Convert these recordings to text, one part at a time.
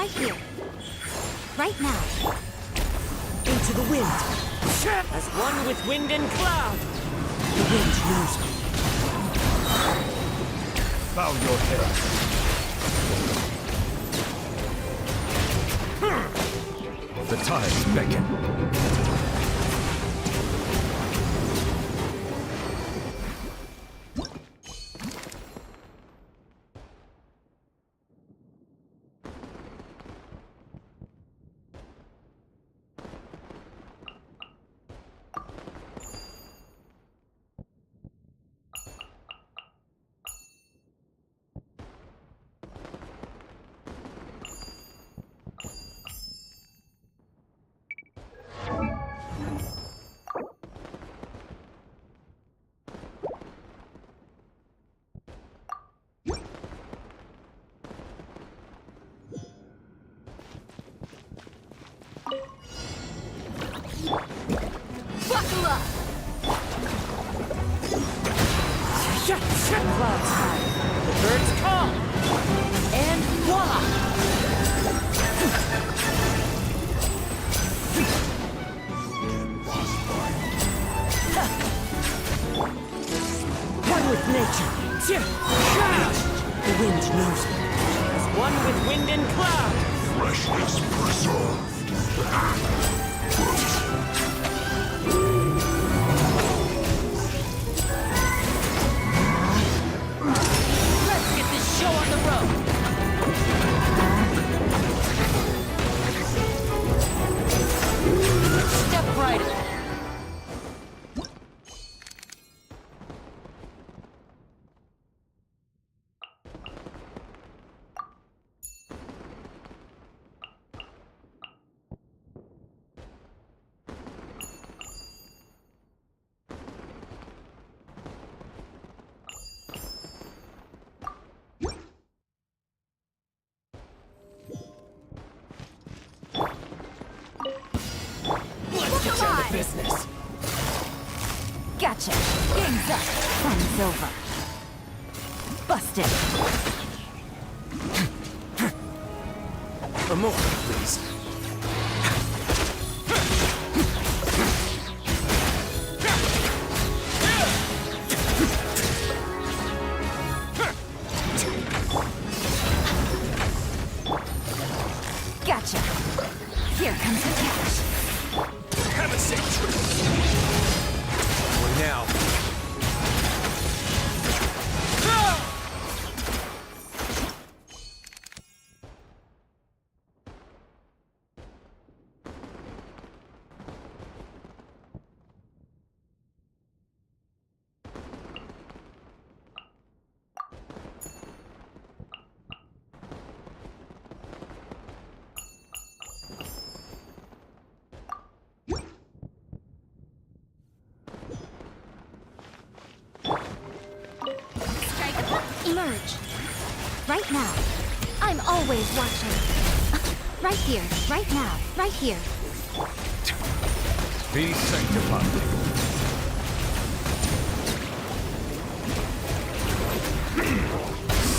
Right here. Right now. Into the wind. As one with wind and cloud. The wind knows me. Bow your head. The tides beckon. Buckle up! Clouds high. The birds call. And voila! One with nature. The wind knows me. As one with wind and cloud. Freshness preserved. Let's get this show on the road. Step right up. Let's get down to business. Gotcha. Game's up. Fun's over. Busted. A moment, please. Gotcha. Here comes the cash. Have a safe trip. For now. Emerge. Right now. I'm always watching. Right here. Right now. Right here. Be sanctified.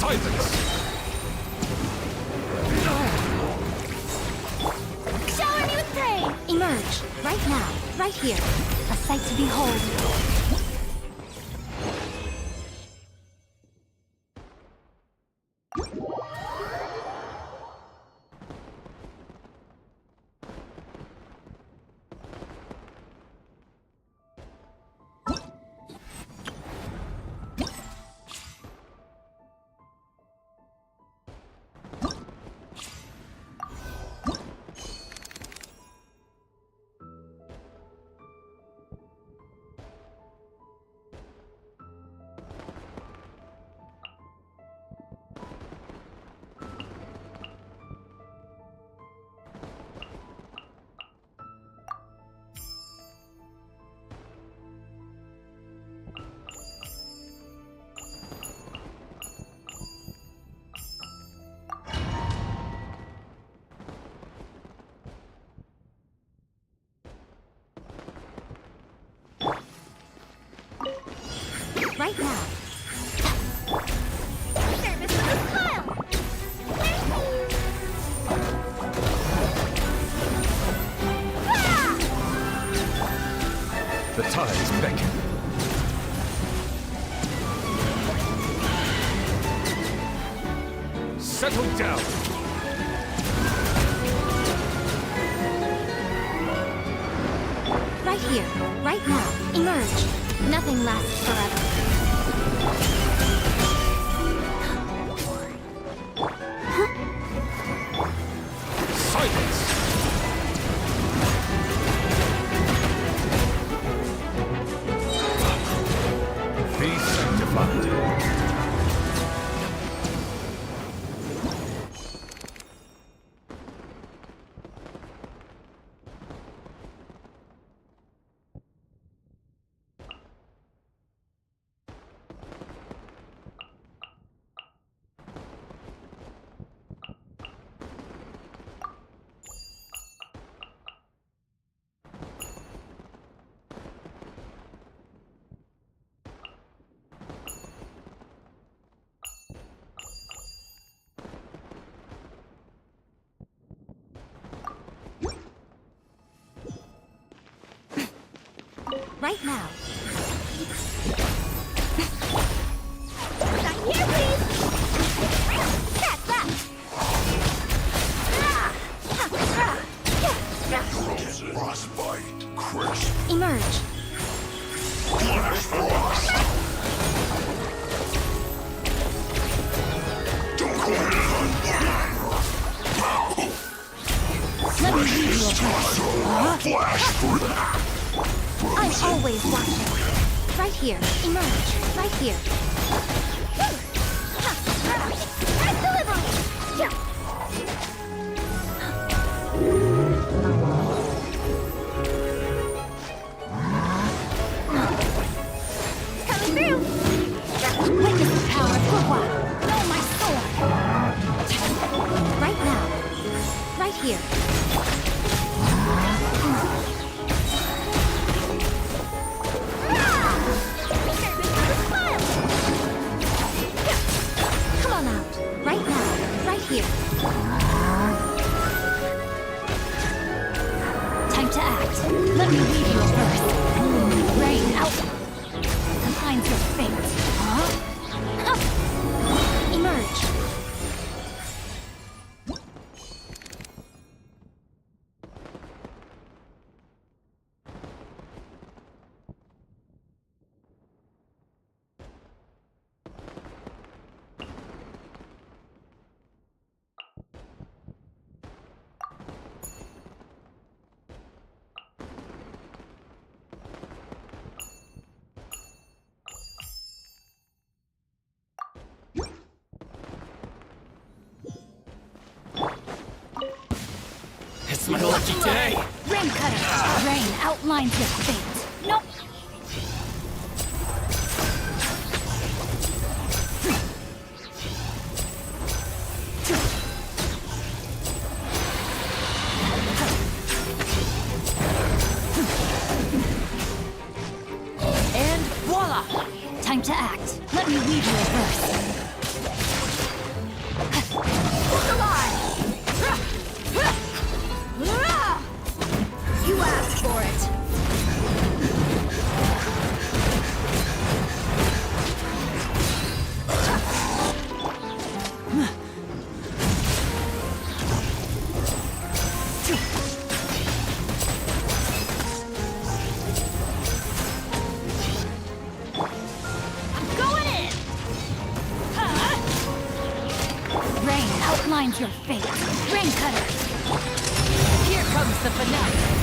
Silence! Shower me with praise! Emerge. Right now. Right here. A sight to behold. Right now. Service with a smile! The tides beckon. Settle down. Right here, right now. Emerge. Nothing lasts forever. Silence. Be sanctified. Right now. Right here, please! That's that! Frostbite, crisp, Emerge. flash frost. Don't go ahead Let me lead you a flash for that. I'm always watching. Right here. Emerge. Right here. Deliver me! Coming through! Witness the power of Gurwa! Know my sword! Right now. Right here. Come on out. Right now. Right here. Time to act. Let me lead you a verse. Rain out. Find your fate. Huh? Emerge. It's my lucky day! Rain cutter. Rain outlines your fate. Nope. And voila! Time to act. Let me weave you a verse. You asked for it. Going in. Rain outlines your fate. Rain cutter. Here comes the finale!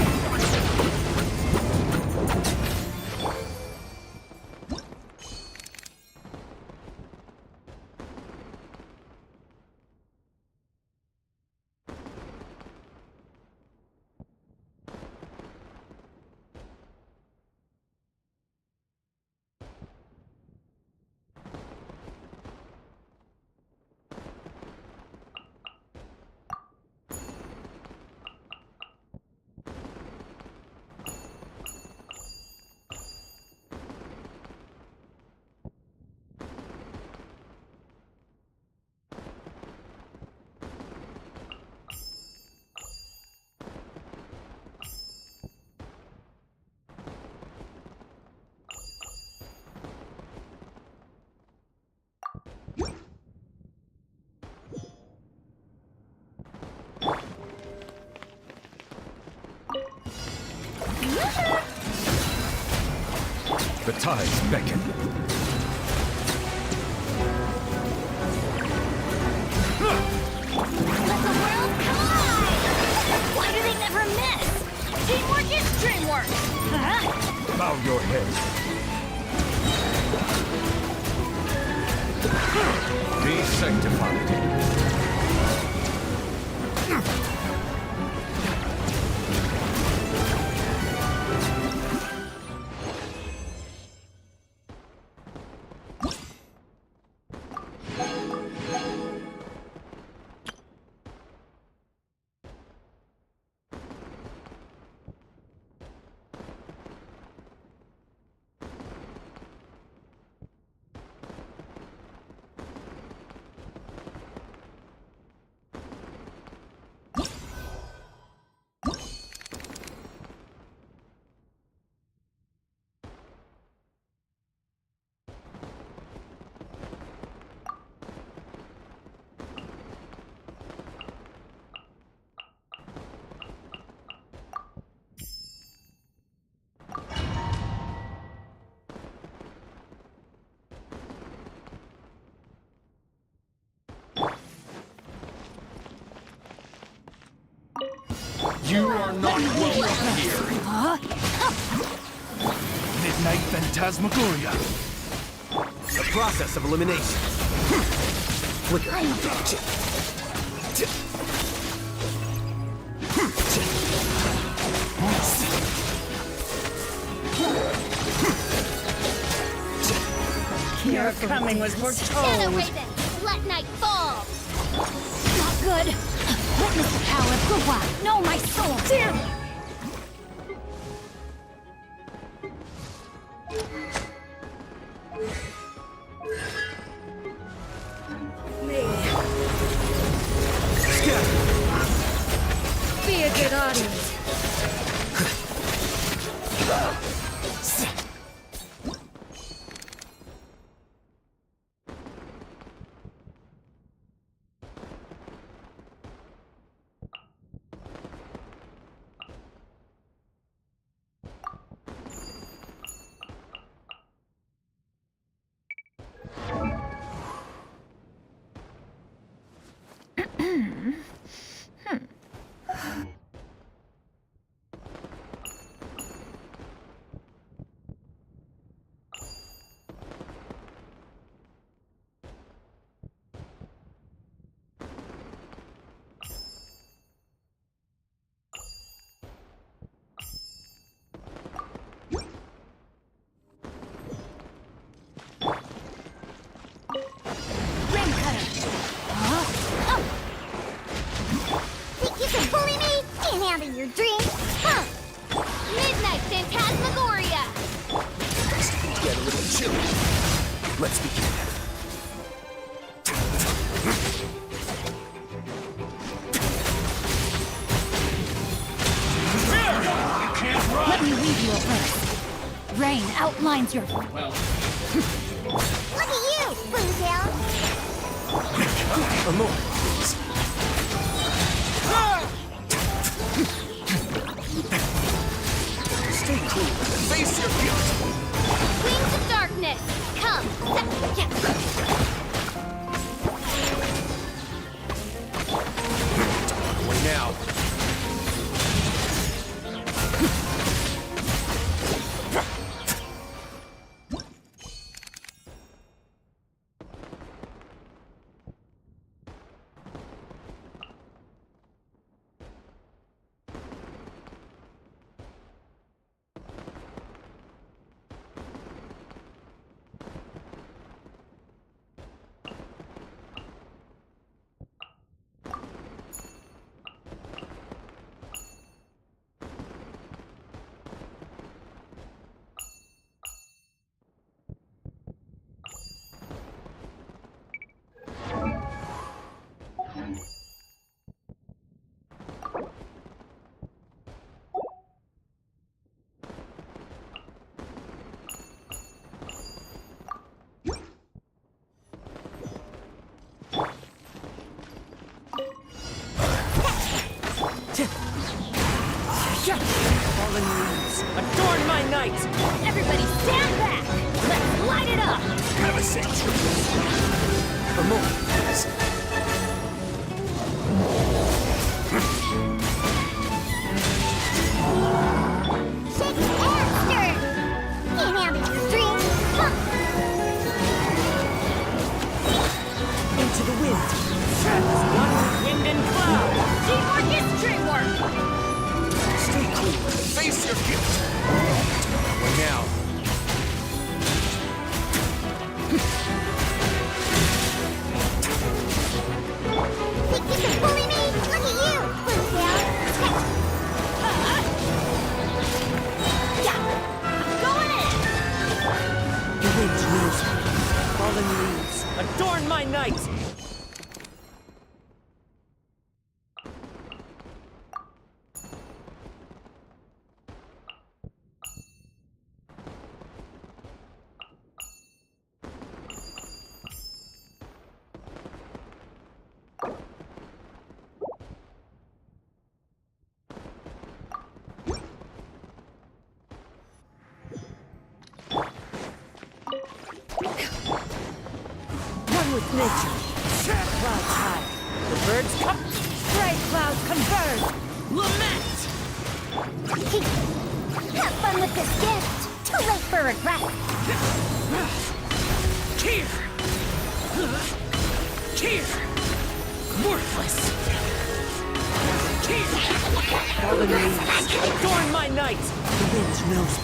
The tides beckon. Let the world collide! Why do they never miss? Teamwork is dreamwork! Huh? Bow your head. Be sanctified. You are not welcome here. Midnight Phantasmagoria. The process of elimination. Flicker. Your coming was Shadow foretold. Raven, let night fall! Not good! Witness the power of Guwa! Know my soul! Dear! Be a good audience. Think you can bully me? Can't handle your dreams? Huh! Midnight Phantasmagoria! Get a little chilly. Let's begin. Let me read you a verse. Rain outlines your... Look at you, Boomtail! Amor. Stay cool and face your guilt. Wings of Darkness! Come! Away now. Fallen leaves, adorn my night! Everybody stand back! Let's light it up! Have a seat! For more, please. Shake and stir! Can't handle your dream! Into the wind. Trap is one with wind and cloud. Teamwork is dreamwork! Stay cool. Face your gift. Well, now. Think you can bully me? Look at you, Blue Tail! Yeah! I'm going in! The wind knows me. Fallen leaves, adorn my night! One with nature. Clouds high. The birds come. Gray clouds converge. Lament! Have fun with this gift! Too late for regret! Here! Here! Worthless! Here! Fallen leaves, adorn my night! The wind knows me.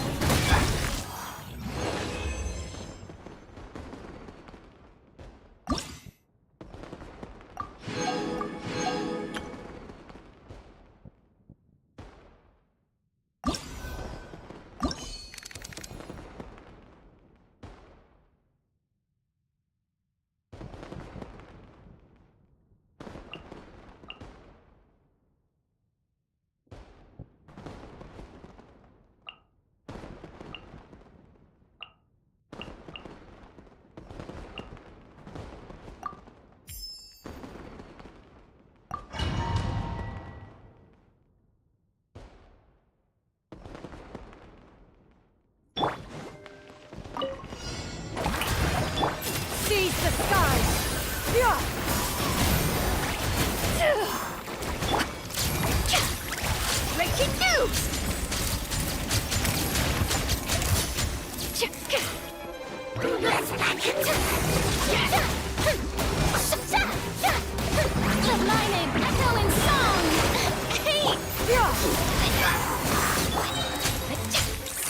Seize the skies! Breaking news! The mining echoing song!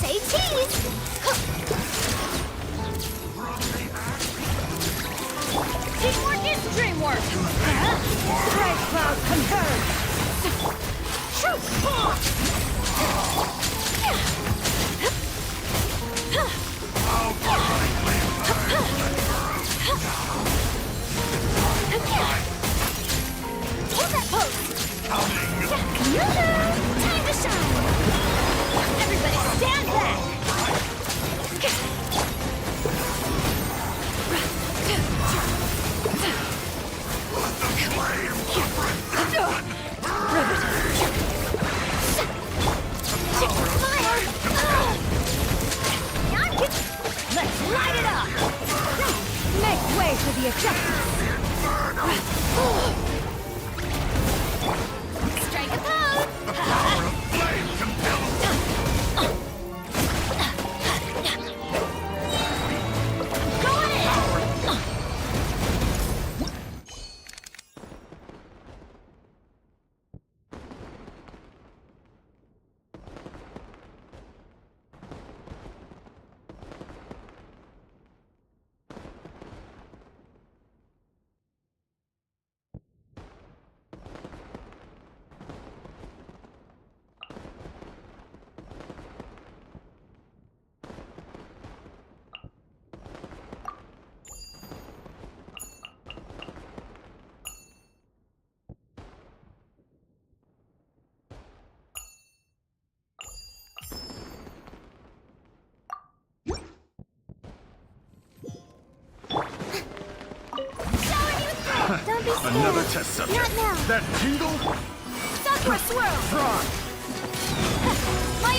Say cheese! Teamwork is dreamwork! Bright cloud converge! Hold that pose! Time to shine! Everybody stand back! Let's light it up! Make way for the objectives! Strike a pose! Going in! Don't be scared. Another test subject. Not now. That beetle? Southward swirl. Frog. My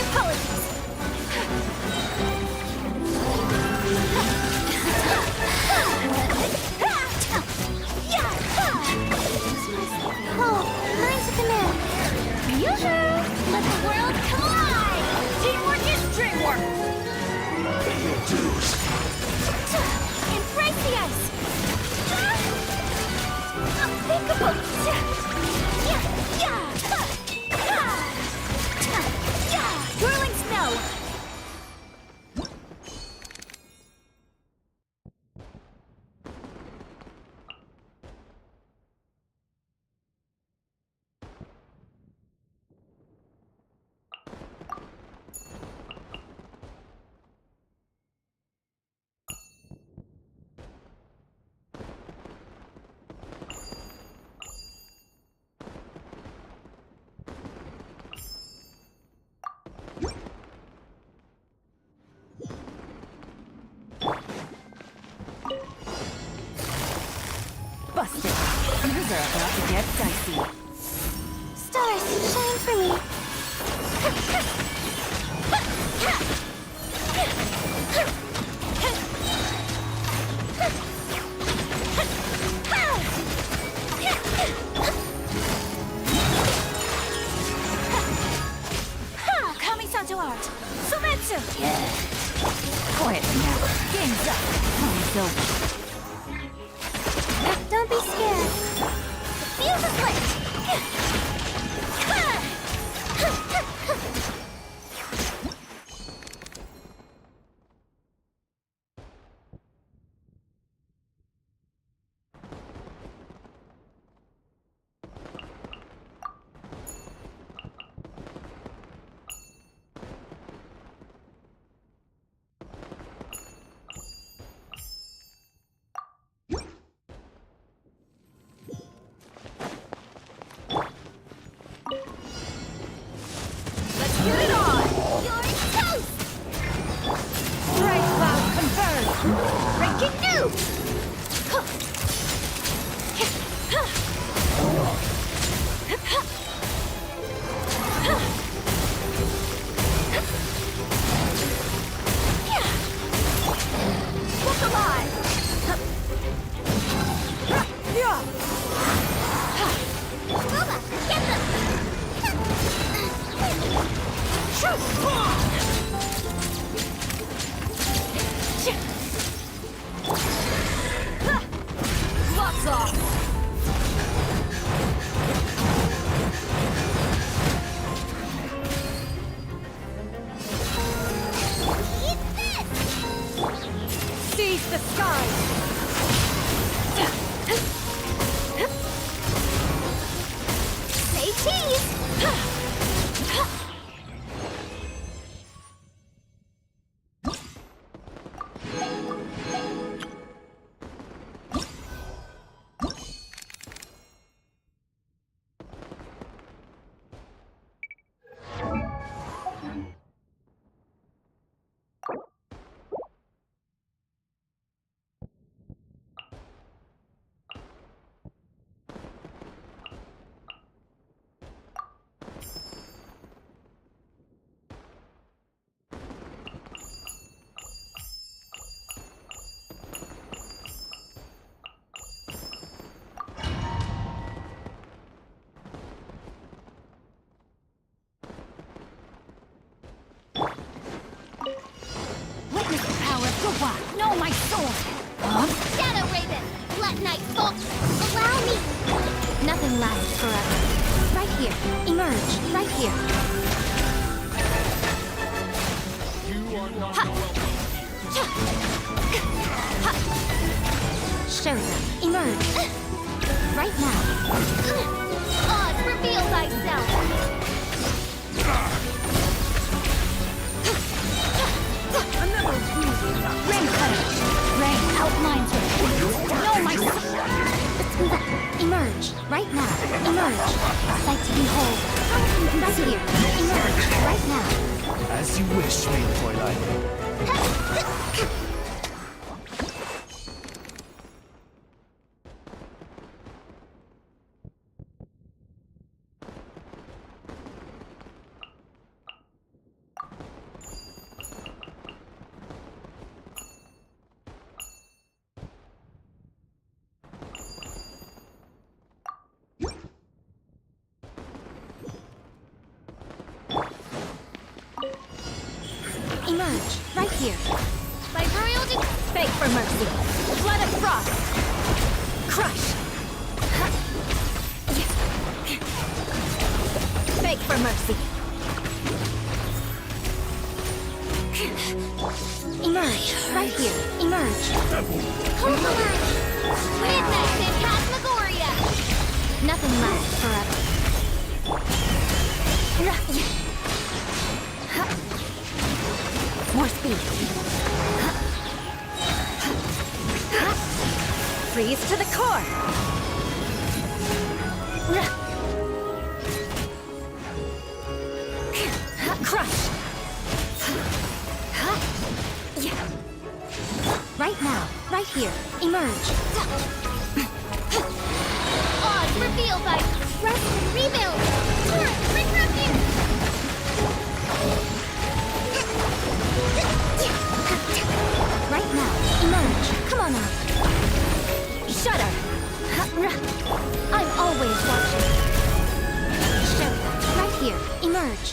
more! Embrace the ice! Unthinkable! Whirling snow! Busted. Things are about to get dicey. Stars, shine for me! Kami-santo art! Sumetsu! Quiet now. Game's up. Time's over. Don't be scared. The fuse is lit! Get it on! You're toast! Bright cloud converge! Breaking news! Look alive! Booba, get them! Lots off! Eat this! Seize the skies! Say cheese! Witness the power of Gawa! Know my sword! Huh? Shadow Raven! Let night fall! Allow me! Nothing lasts forever. Right here. Emerge. Right here. You are not Ha! welcome. Show them. Emerge. Right now. Oz, reveal thyself! Another rain cutter! Rain outlines her! Know my Emerge. Right now. Emerge. Sight to behold. Right here. Emerge. Right now. As you wish, main Fräulein. Emerge. Emerge, right here. By royal Beg for mercy. Blood of frost. Crush. Beg for mercy. Emerge, right here. Emerge. Hold the line. Midnight Phantasmagoria. Nothing lasts forever. More speed. Freeze to the core. Crush. Right now, right here. Emerge. Odds revealed by Rest and rebuild. Torrent, bring refuge! Right now, emerge. Come on up. Shudder. I'm always watching. Show. Right here. Emerge.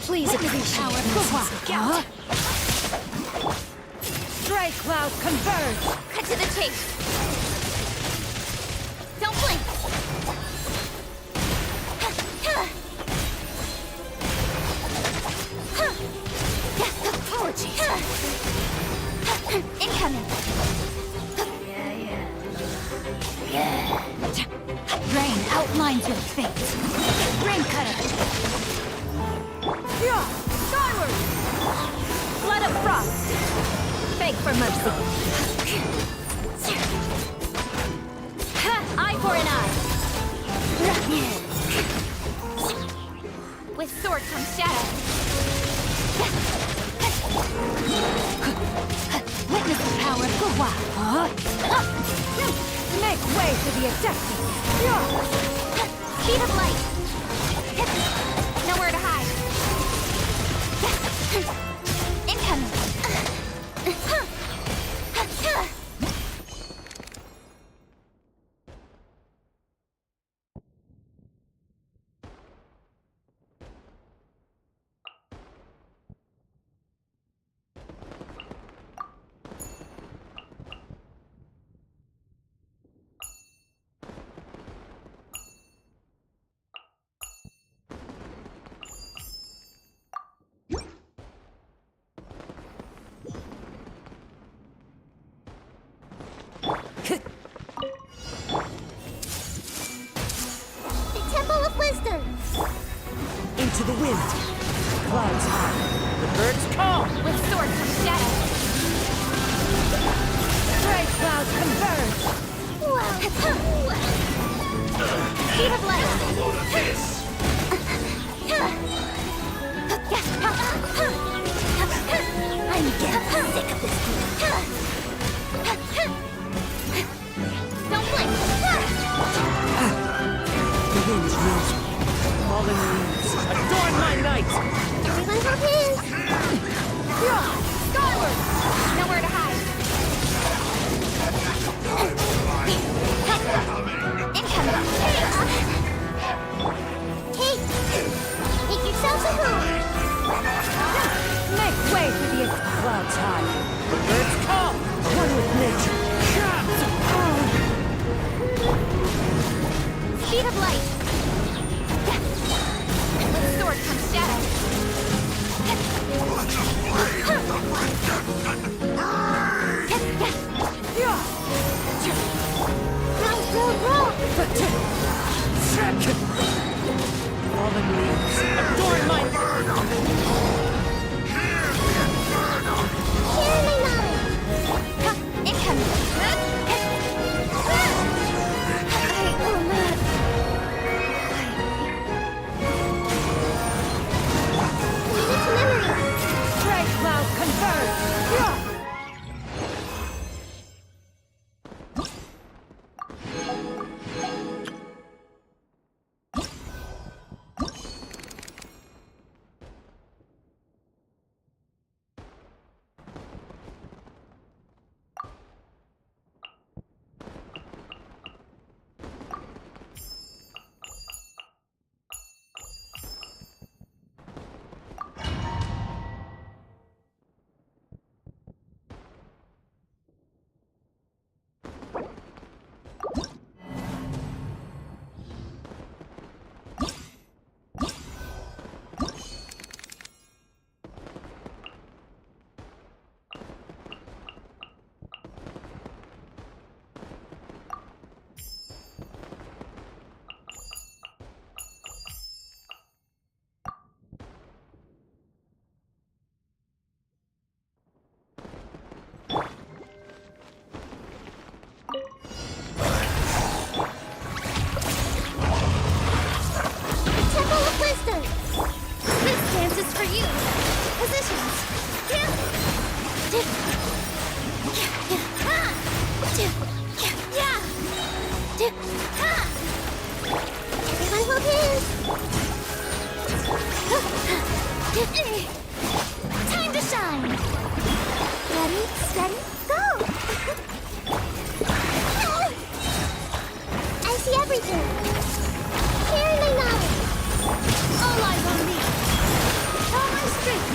Please appreciate Scout. Stray cloud converge. Cut to the chase! Don't blink! Apologies. Incoming! Rain outlines your fate. Rain cutter. Skyward. Blood of frost. Beg for mercy. Eye for an eye. With sword comes shadow. Witness the power of Gua. Make way for the Adeptus. Speed of light! Nowhere to hide. Incoming! The Temple of Wisdom. Into the wind. Clouds high. The birds call. With sword comes shadow. Stray cloud converge. Speed of light! I'm getting sick of this group. Don't blink! The wind knows me. Fallen leaves. Adorn my night. Everyone for peace. Skyward! Nowhere to hide. Incoming! Hey, make yourselves a home. Make way for the Clouds high. The birds call. One with nature. Speed of light! With sword comes shadow. converge! Temple of Wisdom! This dance is for you! Positions! Everyone hold hands! Time to shine! Ready, steady, go! I see everything! Hearing my knowledge! All eyes on me! All my strength!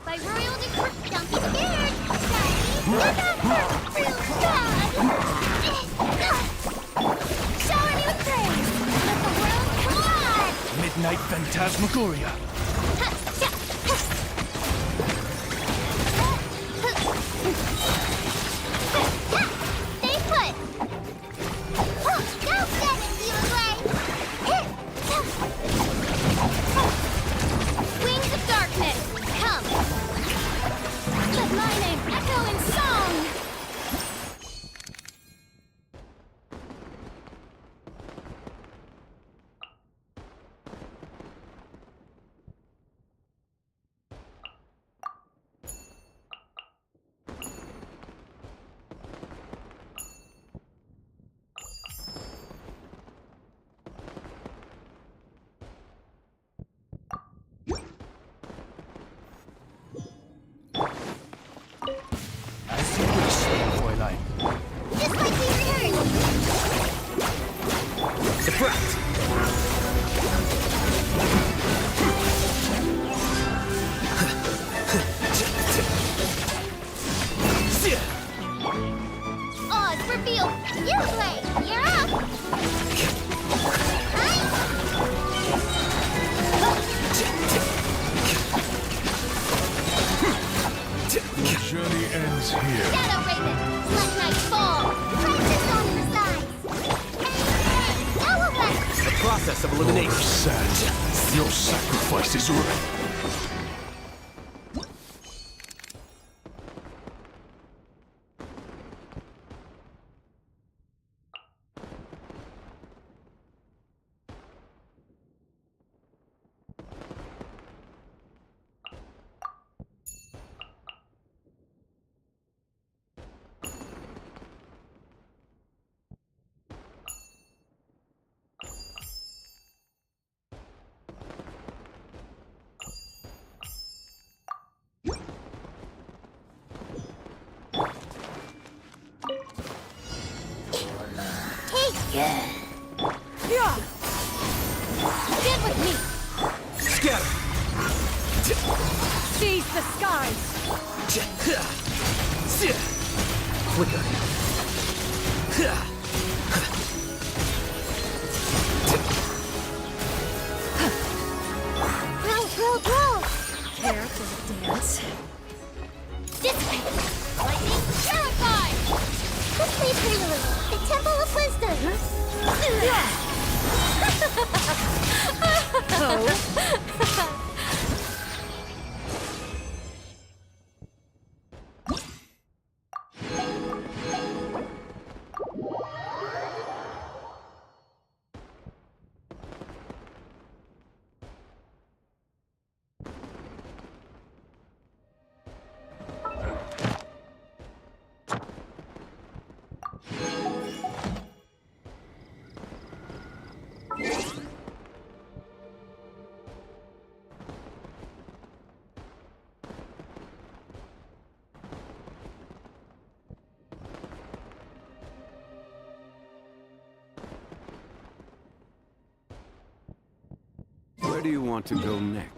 By royal decree, don't be scared! Daddy, you're not hurt real bad! Shower me with praise! Let the world come alive! Midnight Phantasmagoria. Stay put! Don't let it be away! Wings of darkness, come! Let my name echo in song! As you wish, Fräulein. Just like we rehearsed! Deflect! Odds revealed! You play! You're up! The journey ends here. Shadow Raven! Let night fall! Crisis on your sides! Elevate! The process of elimination. Sad. Your sacrifice is ready. Yeah. Get with me! Scatter! Seize the skies! Flicker. Grow! Care for the dance? This way! Lightning purified! This way, Prelude! The Temple of Wisdom! Oh, Where do you want to go next?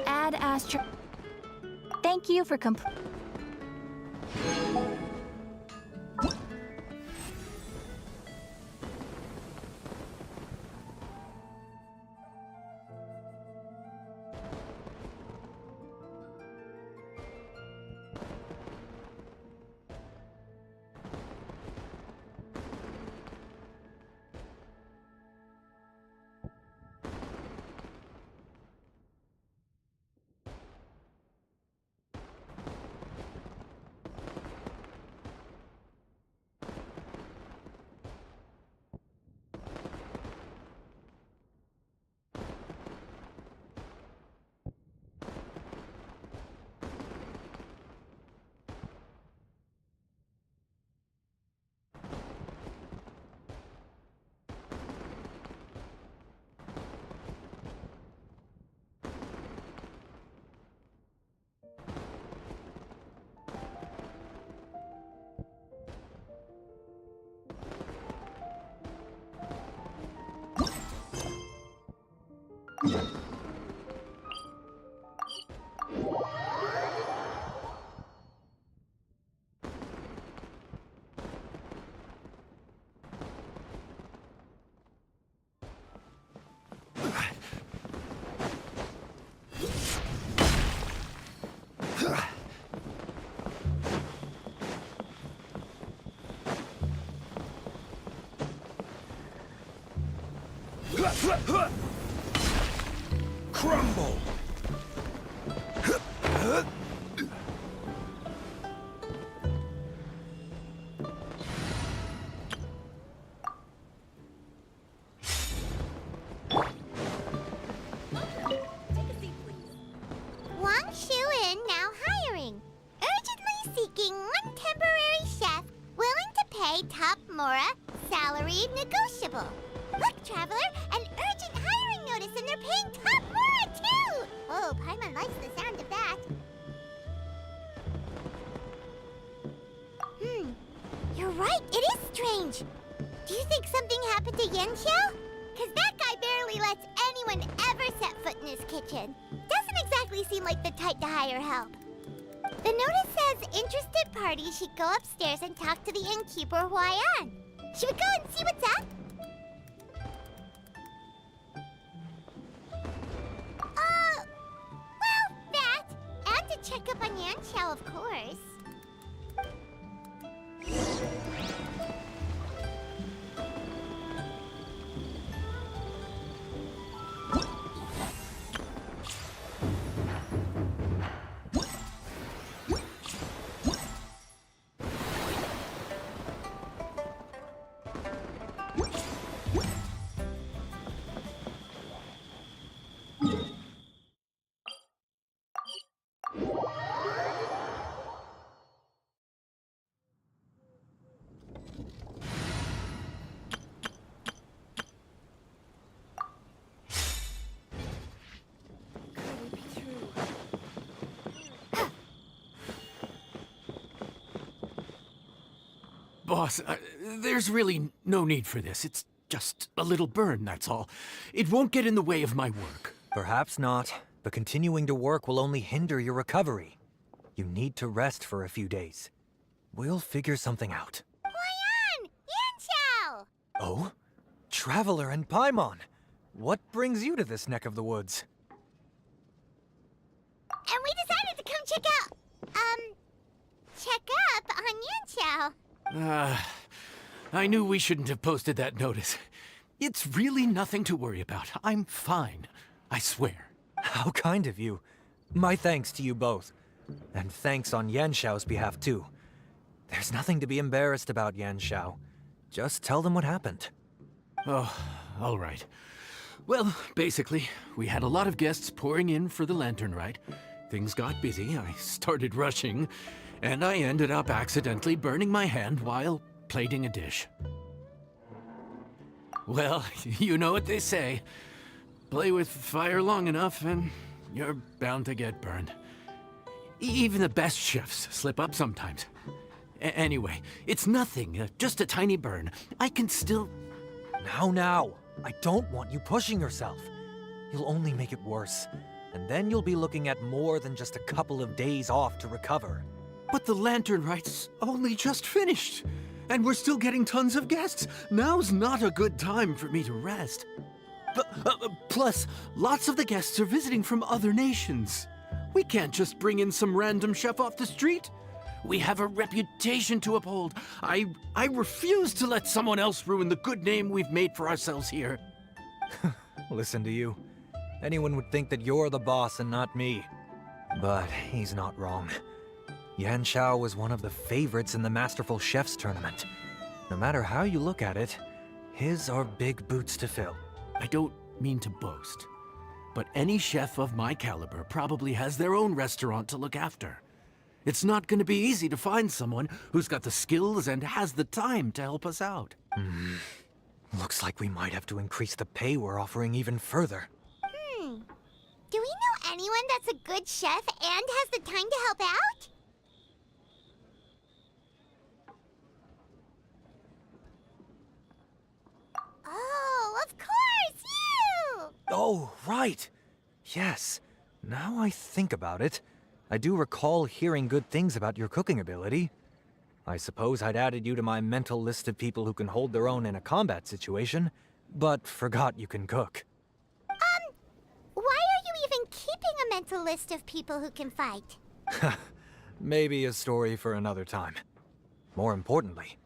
Ad Astra. Thank you for Crumble! Wang Shu-in now hiring. Urgently seeking one temporary chef willing to pay top Mora, salary negotiable. Look, Traveler, an urgent hiring notice and they're paying top Mora too! Oh, Paimon likes the sound of that. You're right, it is strange. Do you think something happened to Yanxiao? Cause that guy barely lets anyone ever set foot in his kitchen. Doesn't exactly seem like the type to hire help. The notice says interested parties should go upstairs and talk to the innkeeper Huayan. Should we go and see what's up? Well, that. And to check up on Yanxiao, of course. Boss, there's really no need for this. It's just a little burn, that's all. It won't get in the way of my work. Perhaps not, but continuing to work will only hinder your recovery. You need to rest for a few days. We'll figure something out. Huayan! Yanxiao! Oh? Traveler and Paimon! What brings you to this neck of the woods? And we decided to come check up on Yanxiao. I knew we shouldn't have posted that notice. It's really nothing to worry about. I'm fine. I swear. How kind of you. My thanks to you both. And thanks on Yanxiao's behalf, too. There's nothing to be embarrassed about, Yanxiao. Just tell them what happened. Oh, all right. Well, basically, we had a lot of guests pouring in for the lantern rite. Things got busy, I started rushing, and I ended up accidentally burning my hand while plating a dish. Well, you know what they say. Play with fire long enough and you're bound to get burned. Even the best chefs slip up sometimes. Anyway, it's nothing, just a tiny burn. I can still... Now. I don't want you pushing yourself. You'll only make it worse. And then you'll be looking at more than just a couple of days off to recover. But the lantern rite's only just finished. And we're still getting tons of guests. Now's not a good time for me to rest. Plus, lots of the guests are visiting from other nations. We can't just bring in some random chef off the street. We have a reputation to uphold. I refuse to let someone else ruin the good name we've made for ourselves here. Listen to you. Anyone would think that you're the boss and not me. But he's not wrong. Yanxiao was one of the favorites in the Masterful Chefs tournament. No matter how you look at it, his are big boots to fill. I don't mean to boast, but any chef of my caliber probably has their own restaurant to look after. It's not going to be easy to find someone who's got the skills and has the time to help us out. Looks like we might have to increase the pay we're offering even further. Do we know anyone that's a good chef and has the time to help out? Oh, of course, you! Oh, right. Yes. Now I think about it, I do recall hearing good things about your cooking ability. I suppose I'd added you to my mental list of people who can hold their own in a combat situation, but forgot you can cook. Why are you even keeping a mental list of people who can fight? Maybe a story for another time. More importantly,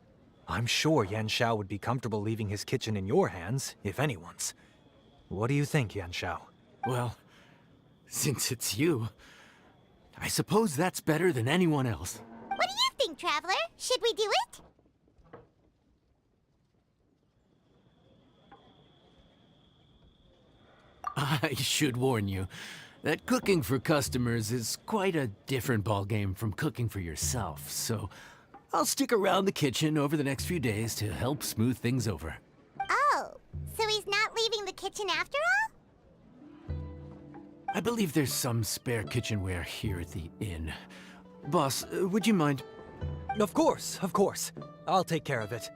I'm sure Yanxiao would be comfortable leaving his kitchen in your hands, if anyone's. What do you think, Yanxiao? Well, since it's you, I suppose that's better than anyone else. What do you think, Traveler? Should we do it? I should warn you that cooking for customers is quite a different ballgame from cooking for yourself, so I'll stick around the kitchen over the next few days to help smooth things over. Oh, so he's not leaving the kitchen after all? I believe there's some spare kitchenware here at the inn. Boss, would you mind? Of course. I'll take care of it.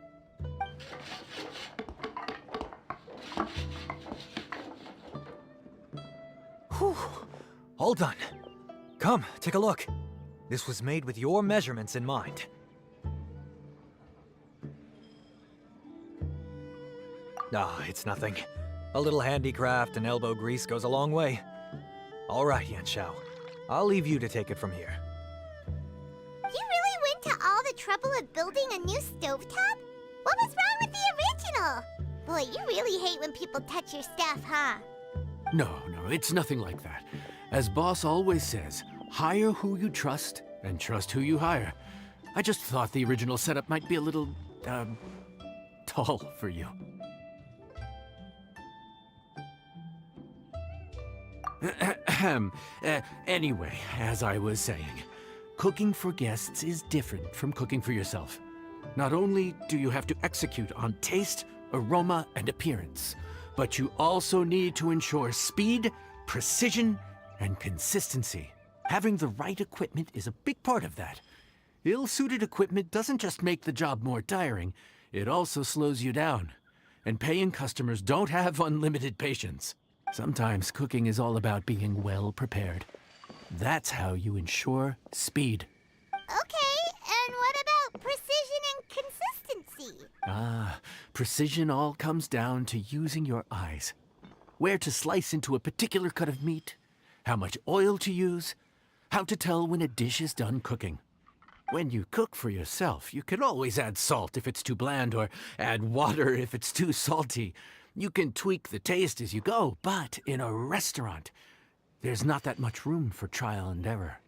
Whew. All done. Come, take a look. This was made with your measurements in mind. It's nothing. A little handicraft and elbow grease goes a long way. All right, Yanxiao. I'll leave you to take it from here. You really went to all the trouble of building a new stovetop? What was wrong with the original? Boy, you really hate when people touch your stuff, huh? No, it's nothing like that. As Boss always says, hire who you trust and trust who you hire. I just thought the original setup might be a little, tall for you. Anyway, as I was saying, cooking for guests is different from cooking for yourself. Not only do you have to execute on taste, aroma, and appearance, but you also need to ensure speed, precision, and consistency. Having the right equipment is a big part of that. Ill-suited equipment doesn't just make the job more tiring, it also slows you down. And paying customers don't have unlimited patience. Sometimes cooking is all about being well prepared. That's how you ensure speed. Okay, and what about precision and consistency? Precision all comes down to using your eyes. Where to slice into a particular cut of meat, how much oil to use, how to tell when a dish is done cooking. When you cook for yourself, you can always add salt if it's too bland or add water if it's too salty. You can tweak the taste as you go, but in a restaurant, there's not that much room for trial and error.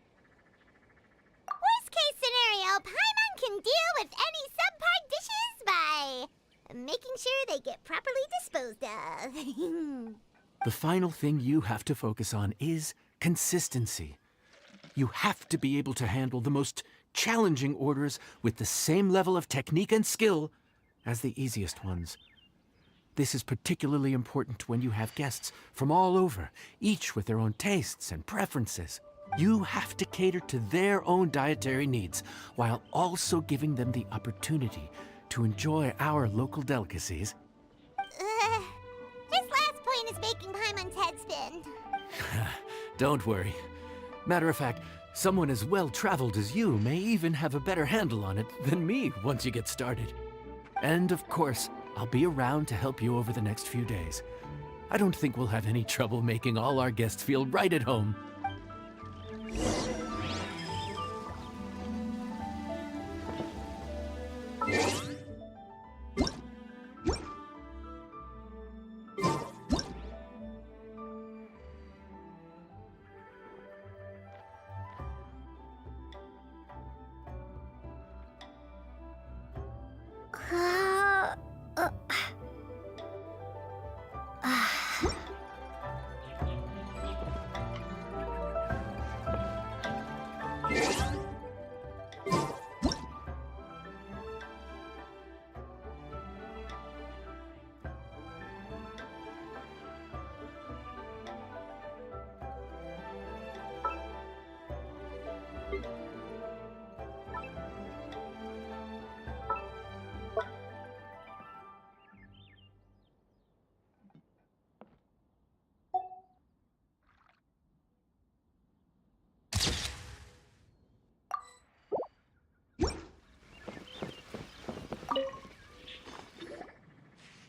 Worst case scenario, Paimon can deal with any subpar dishes by making sure they get properly disposed of. The final thing you have to focus on is consistency. You have to be able to handle the most challenging orders with the same level of technique and skill as the easiest ones. This is particularly important when you have guests from all over, each with their own tastes and preferences. You have to cater to their own dietary needs, while also giving them the opportunity to enjoy our local delicacies. This last point is making Paimon's head spin. Don't worry. Matter of fact, someone as well-traveled as you may even have a better handle on it than me once you get started. And of course, I'll be around to help you over the next few days. I don't think we'll have any trouble making all our guests feel right at home.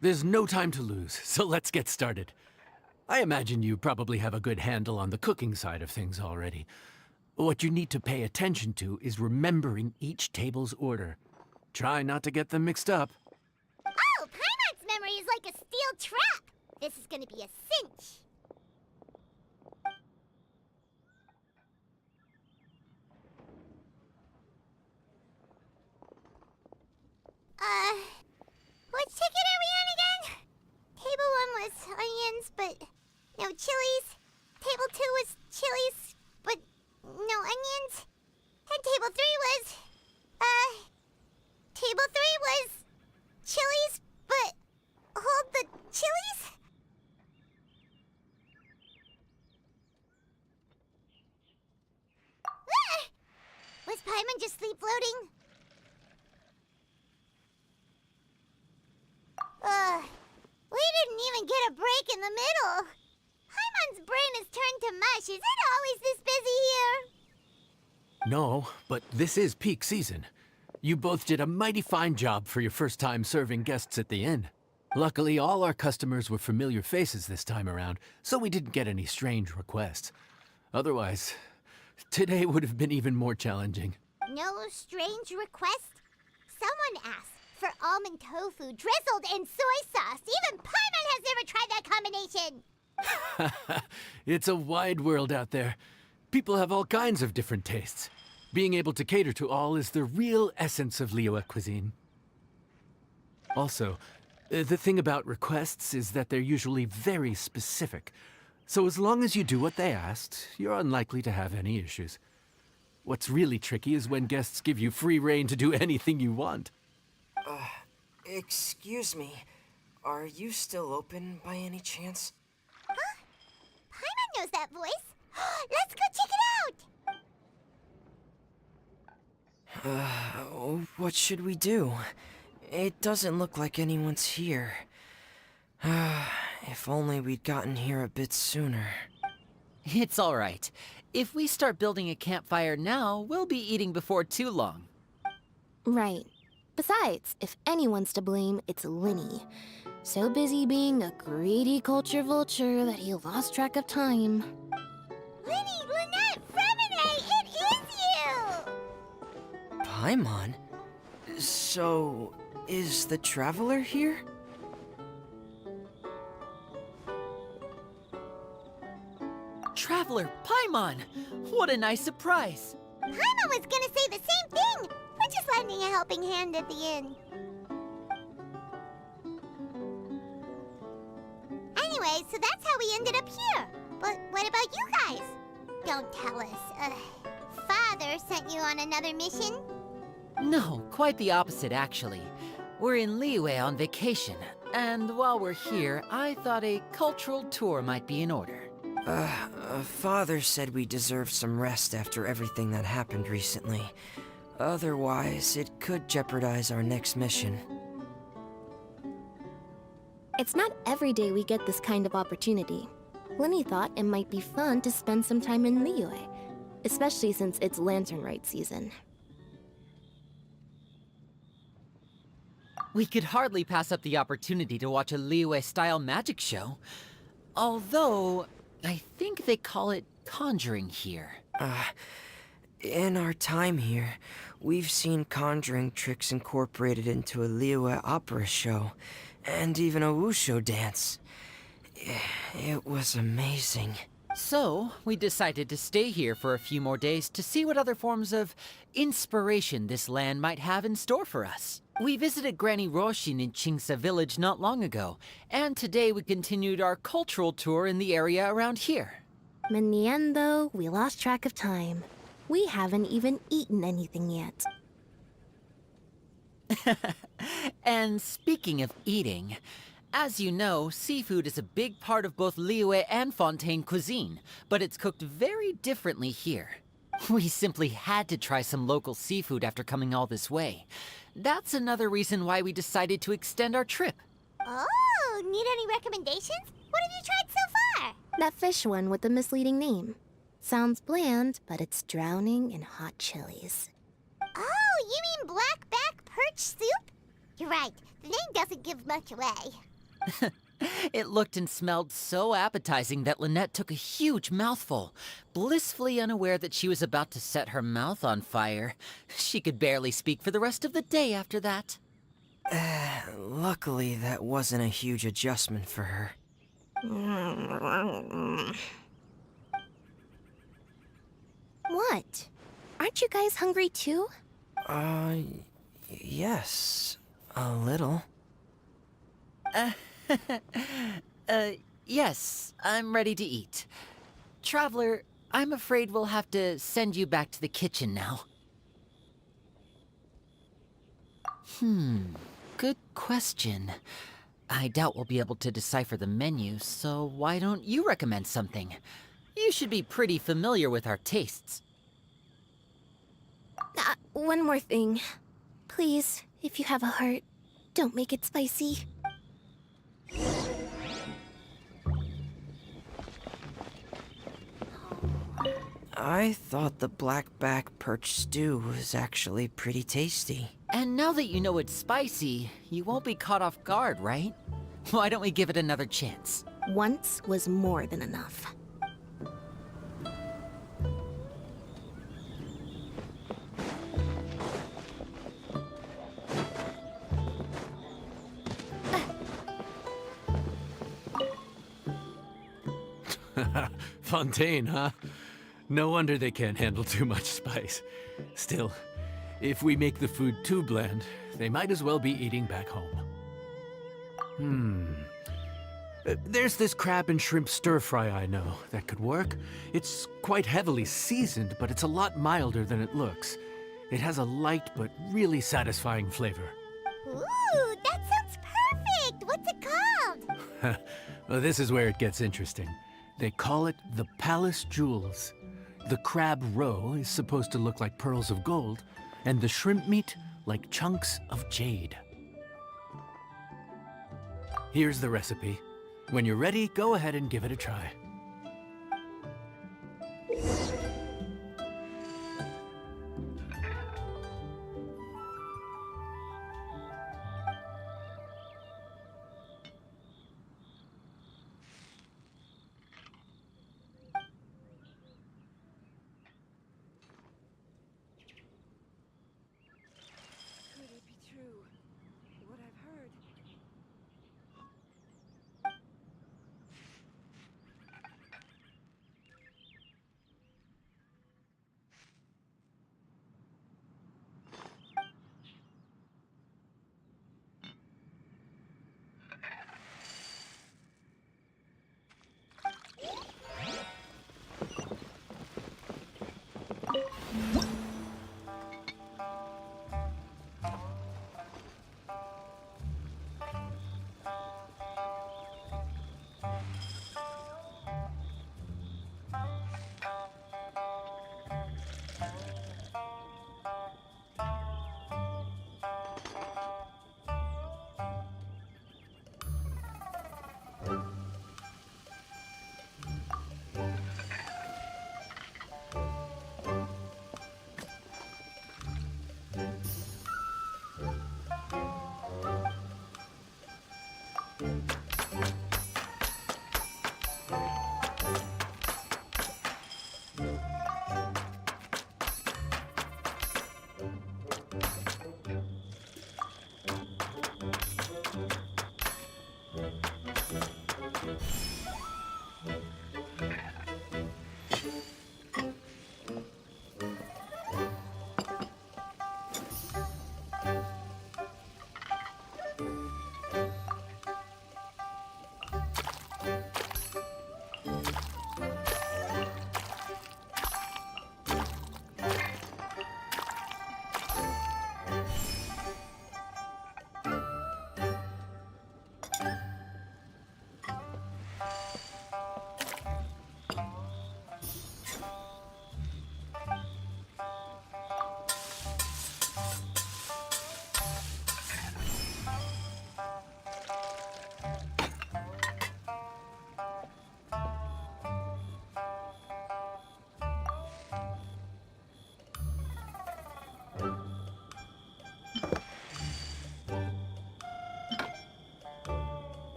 There's no time to lose, so let's get started. I imagine you probably have a good handle on the cooking side of things already. What you need to pay attention to is remembering each table's order. Try not to get them mixed up. Oh, Paimon's memory is like a steel trap. This is gonna be a cinch. Which ticket are we on again? Table 1 was onions, but no chilies. Table 2 was chilies, but no onions. And table 3 was, table 3 was chilies, but hold the chilies? Ah! Was Paimon just sleep floating? We didn't even get a break in the middle. Paimon's brain has turned to mush. Is it always this busy here? No, but this is peak season. You both did a mighty fine job for your first time serving guests at the inn. Luckily, all our customers were familiar faces this time around, so we didn't get any strange requests. Otherwise, today would have been even more challenging. No strange request? Someone asked for almond tofu drizzled in soy sauce. Even Paimon has never tried that combination. It's a wide world out there. People have all kinds of different tastes. Being able to cater to all is the real essence of Liyue cuisine. Also, the thing about requests is that they're usually very specific. So as long as you do what they asked, you're unlikely to have any issues. What's really tricky is when guests give you free rein to do anything you want. Excuse me. Are you still open by any chance? Paimon knows that voice. Let's go check it out! What should we do? It doesn't look like anyone's here. If only we'd gotten here a bit sooner. It's all right. If we start building a campfire now, we'll be eating before too long. Right. Besides, if anyone's to blame, it's Linny. So busy being a greedy culture vulture that he lost track of time. Linny, Lynette, Fremine, it is you! Paimon? So, is the Traveler here? Traveler, Paimon! What a nice surprise! Paimon was gonna say the same thing! We're just lending a helping hand at the inn. Anyway, so that's how we ended up here. But what about you guys? Don't tell us. Father sent you on another mission? No, quite the opposite, actually. We're in Liyue on vacation, and while we're here, I thought a cultural tour might be in order. Father said we deserve some rest after everything that happened recently. Otherwise, it could jeopardize our next mission. It's not every day we get this kind of opportunity. Linny thought it might be fun to spend some time in Liyue, especially since it's Lantern Rite season. We could hardly pass up the opportunity to watch a Liyue-style magic show. Although, I think they call it conjuring here. In our time here, we've seen conjuring tricks incorporated into a Liyue opera show, and even a wushu dance. It was amazing. So, we decided to stay here for a few more days to see what other forms of inspiration this land might have in store for us. We visited Granny Roshin in Chingsa village not long ago, and today we continued our cultural tour in the area around here. In the end, though, we lost track of time. We haven't even eaten anything yet. And speaking of eating, as you know, seafood is a big part of both Liyue and Fontaine cuisine, but it's cooked very differently here. We simply had to try some local seafood after coming all this way. That's another reason why we decided to extend our trip. Oh, need any recommendations? What have you tried so far? That fish one with the misleading name. Sounds bland, but it's drowning in hot chilies. Oh, you mean blackback perch soup? You're right, the name doesn't give much away. It looked and smelled so appetizing that Lynette took a huge mouthful, blissfully unaware that she was about to set her mouth on fire. She could barely speak for the rest of the day after that. Luckily, that wasn't a huge adjustment for her. What? Aren't you guys hungry too? Yes. A little. Yes, I'm ready to eat. Traveler, I'm afraid we'll have to send you back to the kitchen now. Good question. I doubt we'll be able to decipher the menu, so why don't you recommend something? You should be pretty familiar with our tastes. One more thing. Please, if you have a heart, don't make it spicy. I thought the blackback perch stew was actually pretty tasty. And now that you know it's spicy, you won't be caught off guard, right? Why don't we give it another chance? Once was more than enough. Fontaine, huh? No wonder they can't handle too much spice. Still, if we make the food too bland, they might as well be eating back home. There's this crab and shrimp stir-fry I know that could work. It's quite heavily seasoned, but it's a lot milder than it looks. It has a light but really satisfying flavor. Ooh, that sounds perfect! What's it called? Well, this is where it gets interesting. They call it the Palace Jewels. The crab roe is supposed to look like pearls of gold, and the shrimp meat like chunks of jade. Here's the recipe. When you're ready, go ahead and give it a try. Could it be true? What I've heard?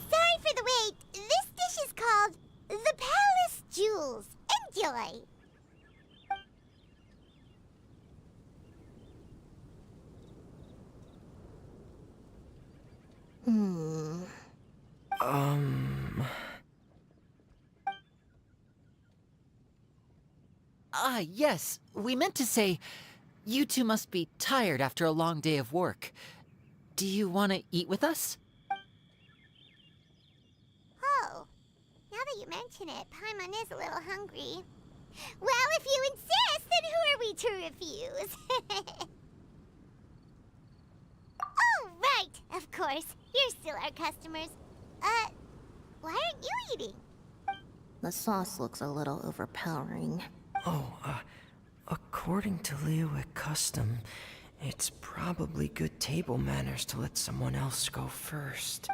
Sorry for the wait. This dish is called the Palace Jewels. Enjoy! Hmm. Yes. We meant to say, you two must be tired after a long day of work. Do you want to eat with us? Oh, now that you mention it, Paimon is a little hungry. Well, if you insist, then who are we to refuse? Oh, right, of course. You're still our customers. Why aren't you eating? The sauce looks a little overpowering. According to Liyue custom, it's probably good table manners to let someone else go first.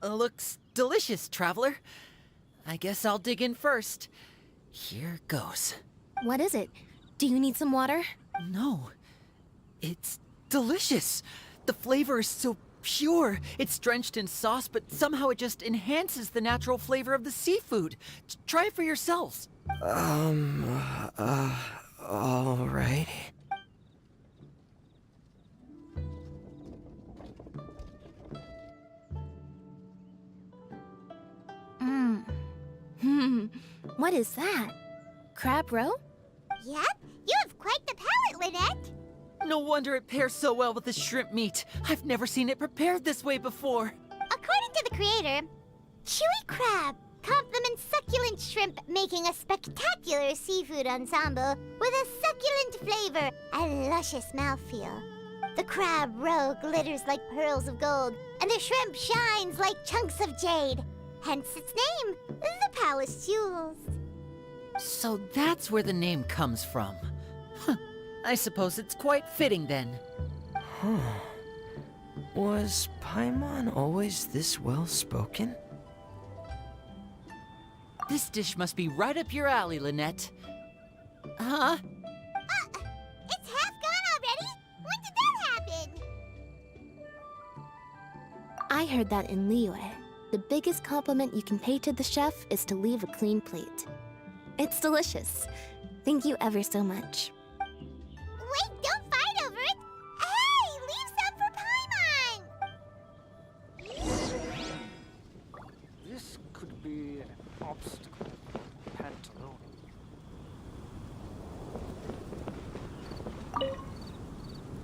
Looks delicious, traveler. I guess I'll dig in first. Here goes. What is it? Do you need some water? No, it's delicious! The flavor is so pure. It's drenched in sauce, but somehow it just enhances the natural flavor of the seafood. Try it for yourselves. All right. What is that? Crab roe? Yep, you have quite the palate, Lynette. No wonder it pairs so well with the shrimp meat. I've never seen it prepared this way before. According to the creator, chewy crab complements succulent shrimp, making a spectacular seafood ensemble with a succulent flavor and luscious mouthfeel. The crab roe glitters like pearls of gold, and the shrimp shines like chunks of jade. Hence its name, the Palace Jewels. So that's where the name comes from. Huh. I suppose it's quite fitting then. Huh. Was Paimon always this well-spoken? This dish must be right up your alley, Lynette. Huh? It's half gone already? When did that happen? I heard that in Liyue. The biggest compliment you can pay to the chef is to leave a clean plate. It's delicious. Thank you ever so much. Wait, don't fight over it! Hey, leave some for Paimon! This could be an obstacle for Pantaloon.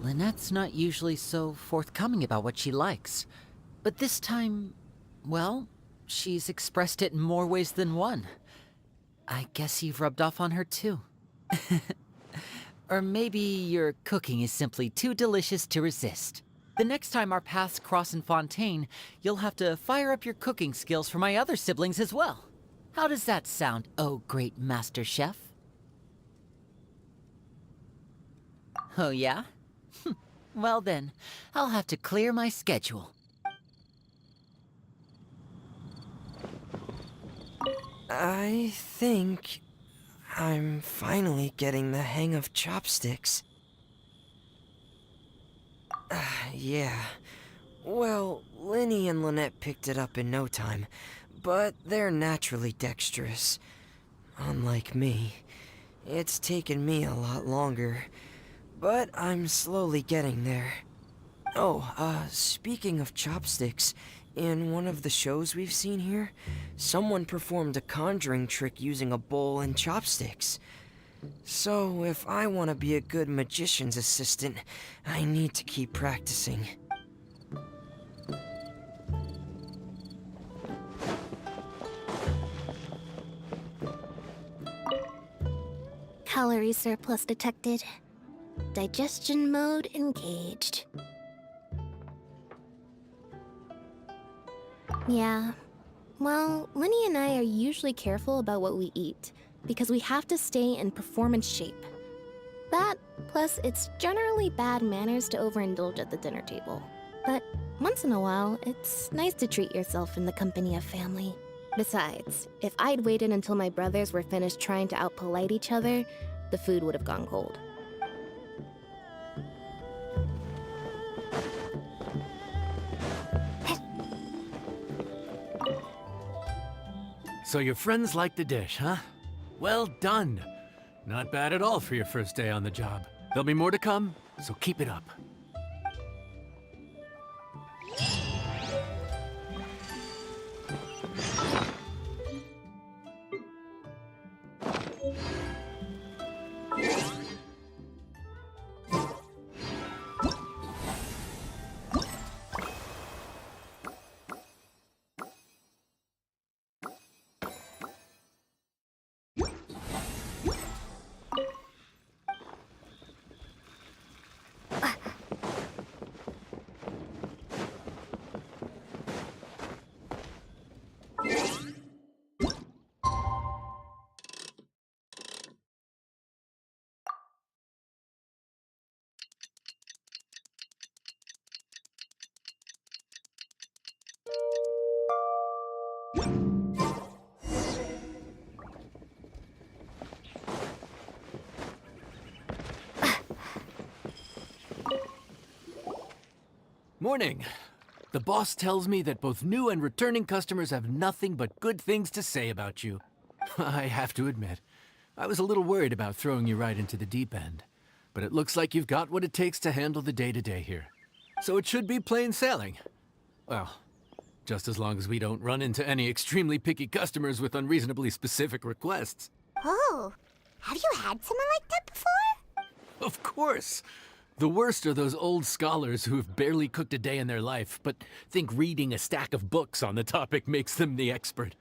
Lynette's not usually so forthcoming about what she likes. But this time, well, she's expressed it in more ways than one. I guess you've rubbed off on her too. Or maybe your cooking is simply too delicious to resist. The next time our paths cross in Fontaine, you'll have to fire up your cooking skills for my other siblings as well. How does that sound, oh great master chef? Oh yeah? Well then, I'll have to clear my schedule. I think I'm finally getting the hang of chopsticks. Yeah. Well, Linny and Lynette picked it up in no time, but they're naturally dexterous. Unlike me, it's taken me a lot longer, but I'm slowly getting there. Oh, speaking of chopsticks, in one of the shows we've seen here, someone performed a conjuring trick using a bowl and chopsticks. So, if I want to be a good magician's assistant, I need to keep practicing. Calorie surplus detected. Digestion mode engaged. Yeah. Well, Linny and I are usually careful about what we eat, because we have to stay in performance shape. That, plus it's generally bad manners to overindulge at the dinner table. But once in a while, it's nice to treat yourself in the company of family. Besides, if I'd waited until my brothers were finished trying to outpolite each other, the food would have gone cold. So your friends like the dish, huh? Well done. Not bad at all for your first day on the job. There'll be more to come, so keep it up. Morning. The boss tells me that both new and returning customers have nothing but good things to say about you. I have to admit, I was a little worried about throwing you right into the deep end. But it looks like you've got what it takes to handle the day-to-day here. So it should be plain sailing. Well, just as long as we don't run into any extremely picky customers with unreasonably specific requests. Oh, have you had someone like that before? Of course. The worst are those old scholars who have barely cooked a day in their life, but think reading a stack of books on the topic makes them the expert.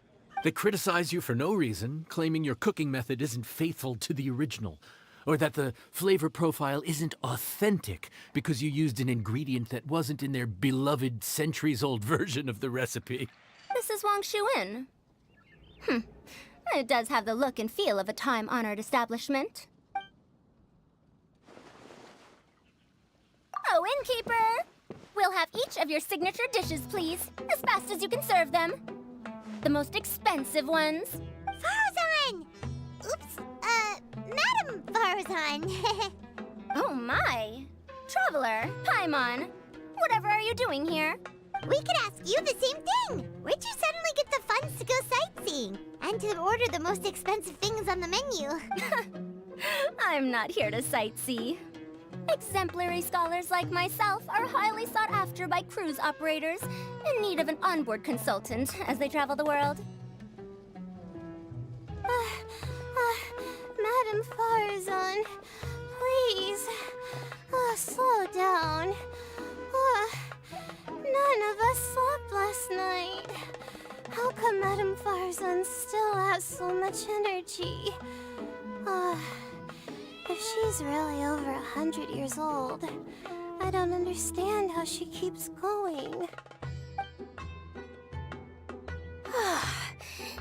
They criticize you for no reason, claiming your cooking method isn't faithful to the original, or that the flavor profile isn't authentic because you used an ingredient that wasn't in their beloved centuries-old version of the recipe. This is Wang Shuin. It does have the look and feel of a time-honored establishment. Oh, innkeeper! We'll have each of your signature dishes, please, as fast as you can serve them. The most expensive ones. Farzan! Oops, Madam Farzan. Oh my! Traveler, Paimon, whatever are you doing here? We could ask you the same thing. Where'd you suddenly get the funds to go sightseeing? And to order the most expensive things on the menu? I'm not here to sightsee. Exemplary scholars like myself are highly sought after by cruise operators in need of an onboard consultant as they travel the world. Madam Farzan, please, slow down. None of us slept last night. How come Madam Farzan still has so much energy? If she's really over 100 years old, I don't understand how she keeps going.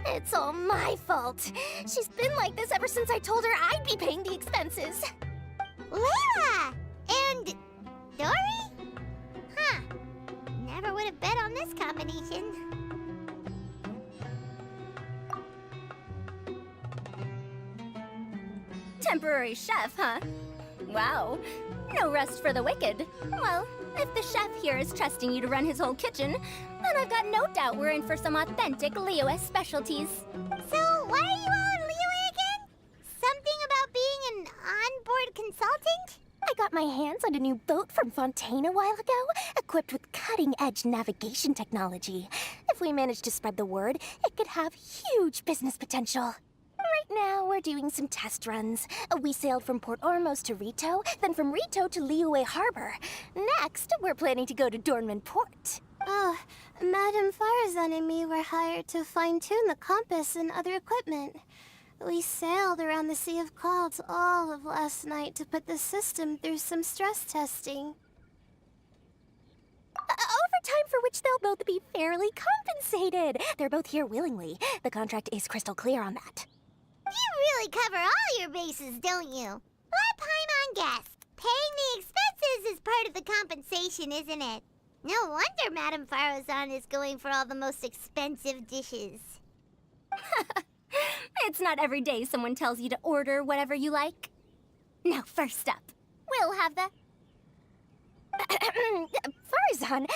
It's all my fault. She's been like this ever since I told her I'd be paying the expenses. Layla! And Dory? Huh. Never would have bet on this combination. Temporary chef, huh? Wow. No rest for the wicked. Well, if the chef here is trusting you to run his whole kitchen, then I've got no doubt we're in for some authentic Liyue specialties. So, why are you all in Liyue again? Something about being an onboard consultant? I got my hands on a new boat from Fontaine a while ago, equipped with cutting-edge navigation technology. If we manage to spread the word, it could have huge business potential. Right now, we're doing some test runs. We sailed from Port Ormos to Rito, then from Rito to Liyue Harbor. Next, we're planning to go to Dornman Port. Oh, Madam Farzan and me were hired to fine-tune the compass and other equipment. We sailed around the Sea of Clouds all of last night to put the system through some stress testing. Overtime for which they'll both be fairly compensated. They're both here willingly. The contract is crystal clear on that. You really cover all your bases, don't you? Let Paimon guess. Paying the expenses is part of the compensation, isn't it? No wonder Madame Farazan is going for all the most expensive dishes. It's not every day someone tells you to order whatever you like. Now, first up, we'll have the... Farzan,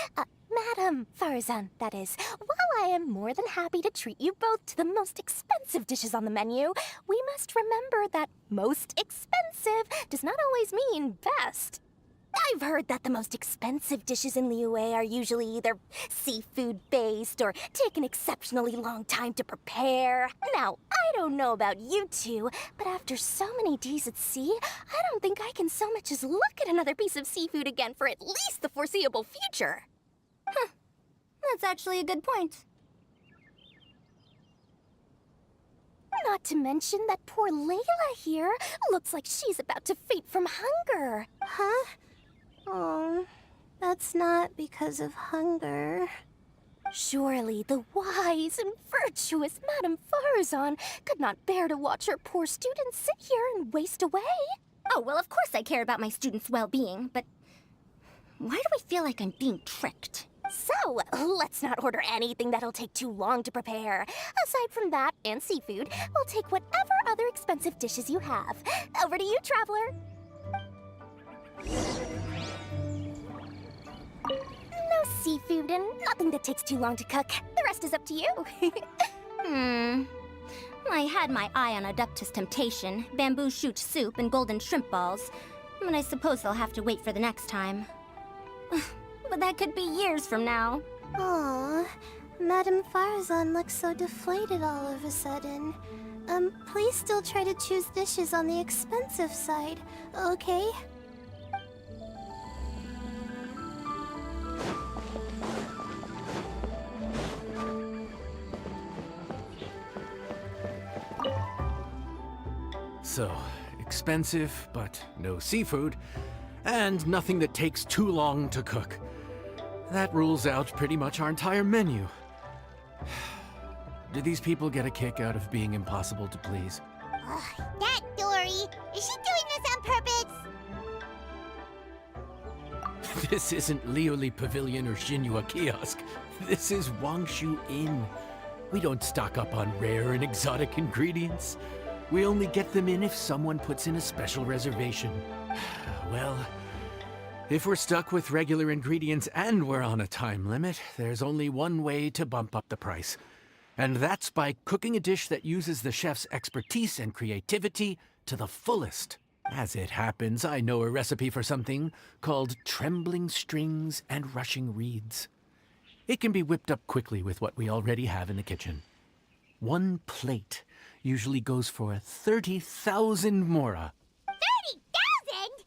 Madam Farzan, that is. While I am more than happy to treat you both to the most expensive dishes on the menu, we must remember that most expensive does not always mean best. I've heard that the most expensive dishes in Liyue are usually either seafood-based or take an exceptionally long time to prepare. Now, I don't know about you two, but after so many days at sea, I don't think I can so much as look at another piece of seafood again for at least the foreseeable future. Huh. That's actually a good point. Not to mention that poor Layla here looks like she's about to faint from hunger. Huh? Oh, that's not because of hunger. Surely the wise and virtuous Madame Farazan could not bear to watch her poor students sit here and waste away. Oh, well, of course I care about my students' well-being, but why do I feel like I'm being tricked? So, let's not order anything that'll take too long to prepare. Aside from that and seafood, we'll take whatever other expensive dishes you have. Over to you, traveler. No seafood and nothing that takes too long to cook. The rest is up to you. I had my eye on Adeptus Temptation, bamboo shoot soup, and golden shrimp balls. But I suppose they'll have to wait for the next time. But that could be years from now. Aww, Madame Farazan looks so deflated all of a sudden. Please still try to choose dishes on the expensive side, okay? So, expensive, but no seafood, and nothing that takes too long to cook. That rules out pretty much our entire menu. Do these people get a kick out of being impossible to please? Ugh, that Dory! Is she doing this on purpose? This isn't Lioli Pavilion or Xinhua Kiosk. This is Wangshu Inn. We don't stock up on rare and exotic ingredients. We only get them in if someone puts in a special reservation. Well, if we're stuck with regular ingredients and we're on a time limit, there's only one way to bump up the price. And that's by cooking a dish that uses the chef's expertise and creativity to the fullest. As it happens, I know a recipe for something called trembling strings and rushing reeds. It can be whipped up quickly with what we already have in the kitchen. One plate usually goes for 30,000 mora. 30,000?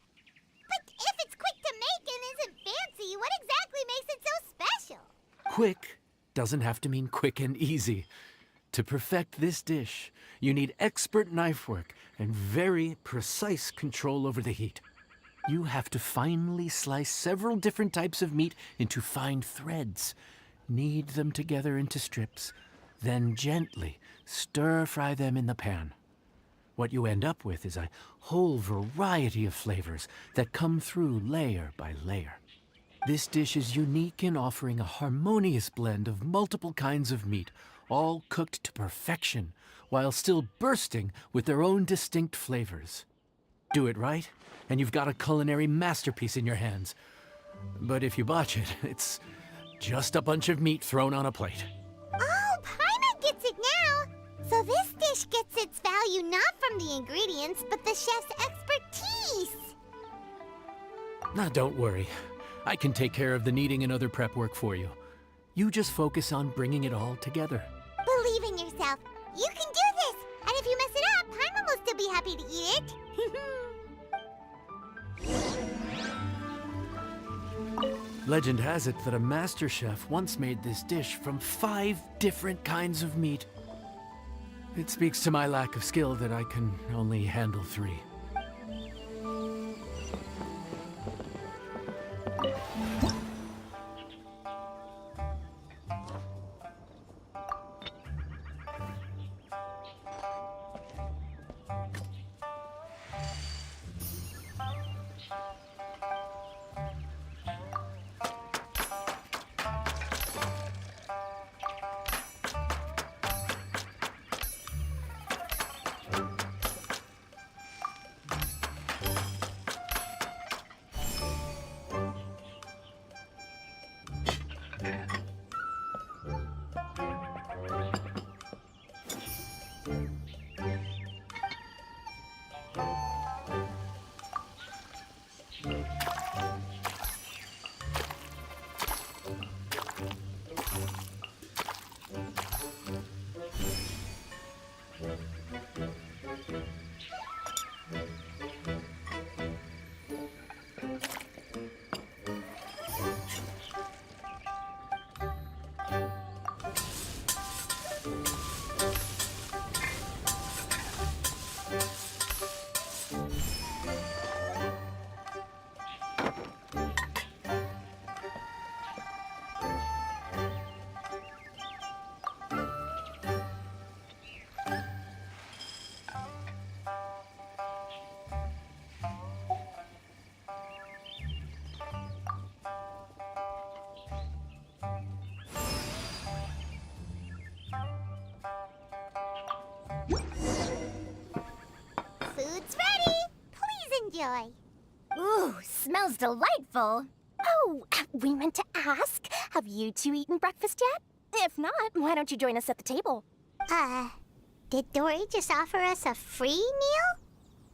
But if it's quick to make and isn't fancy, what exactly makes it so special? Quick doesn't have to mean quick and easy. To perfect this dish, you need expert knife work and very precise control over the heat. You have to finely slice several different types of meat into fine threads, knead them together into strips, then gently stir-fry them in the pan. What you end up with is a whole variety of flavors that come through layer by layer. This dish is unique in offering a harmonious blend of multiple kinds of meat, all cooked to perfection, while still bursting with their own distinct flavors. Do it right, and you've got a culinary masterpiece in your hands. But if you botch it, it's just a bunch of meat thrown on a plate. Oh, Paimon gets it now! So this dish gets its value not from the ingredients, but the chef's expertise! Now, don't worry. I can take care of the kneading and other prep work for you. You just focus on bringing it all together. Believe in yourself. You can do this! And if you mess it up, Paimon will still be happy to eat it. Legend has it that a master chef once made this dish from 5 different kinds of meat. It speaks to my lack of skill that I can only handle 3. Food's ready! Please enjoy. Ooh, smells delightful. Oh, we meant to ask, have you two eaten breakfast yet? If not, why don't you join us at the table? Did Dory just offer us a free meal?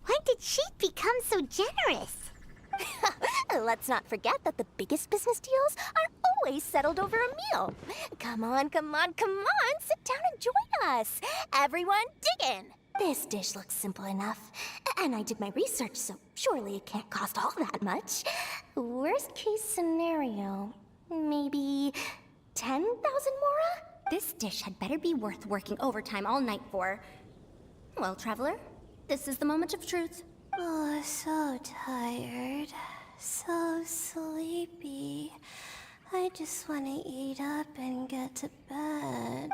When did she become so generous? Let's not forget that the biggest business deals are always settled over a meal. Come on, come on, come on, sit down and join us. Everyone, dig in. This dish looks simple enough, and I did my research, so surely it can't cost all that much. Worst case scenario, maybe 10,000 mora? This dish had better be worth working overtime all night for. Well, traveler, this is the moment of truth. Oh, so tired. So sleepy. I just want to eat up and get to bed.